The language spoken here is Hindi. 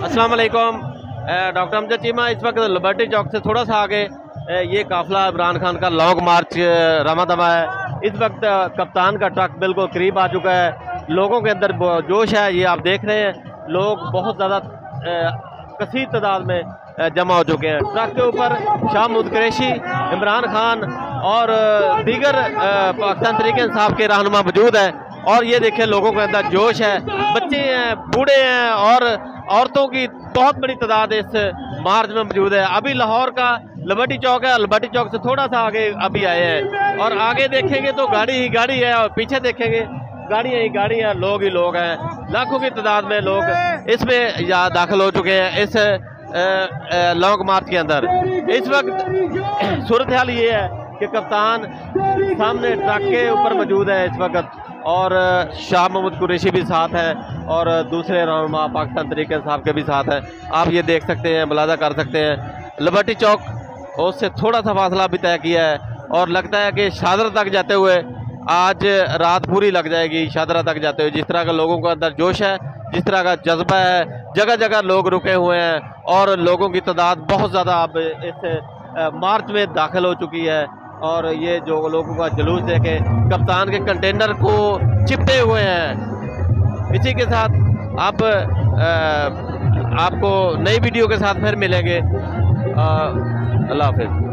अस्सलाम वालेकुम। डॉक्टर अमजद चीमा इस वक्त लिबर्टी चौक से थोड़ा सा आगे ये काफिला इमरान खान का लॉन्ग मार्च रमा दमा है। इस वक्त कप्तान का ट्रक बिल्कुल करीब आ चुका है। लोगों के अंदर जोश है, ये आप देख रहे हैं। लोग बहुत ज़्यादा कसीर तादाद में जमा हो चुके हैं। ट्रक के ऊपर शाह महमूद कुरैशी, इमरान खान और दीगर पाकिस्तान तहरीक इंसाफ के रहनुमा मौजूद है। और ये देखें, लोगों के अंदर जोश है, बच्चे हैं, बूढ़े हैं और औरतों की बहुत बड़ी तादाद इस मार्च में मौजूद है। अभी लाहौर का लिबर्टी चौक है, लिबर्टी चौक से थोड़ा सा आगे अभी आए हैं और आगे देखेंगे तो गाड़ी ही गाड़ी है और पीछे देखेंगे गाड़ियाँ ही गाड़ियाँ, लोग ही लोग हैं। लाखों की तादाद में लोग इसमें दाखिल हो चुके हैं इस लॉन्ग मार्च के अंदर। इस वक्त सूरत हाल ये है कि कप्तान सामने ट्रक के ऊपर मौजूद है इस वक्त और शाह महमूद कुरैशी भी साथ है और दूसरे रहनुमा पाकिस्तान तहरीक इंसाफ के भी साथ हैं। आप ये देख सकते हैं, मुलाजा कर सकते हैं। लिबर्टी चौक उससे थोड़ा सा फासला भी तय किया है और लगता है कि शादरा तक जाते हुए आज रात पूरी लग जाएगी। शादरा तक जाते हुए जिस तरह का लोगों के अंदर जोश है, जिस तरह का जज्बा है, जगह जगह लोग रुके हुए हैं और लोगों की तादाद बहुत ज़्यादा अब इस मार्च में दाखिल हो चुकी है। और ये जो लोगों का जुलूस देखे, कप्तान के कंटेनर को चिपटे हुए हैं। इसी के साथ अब आपको नई वीडियो के साथ फिर मिलेंगे। अल्लाह हाफिज़।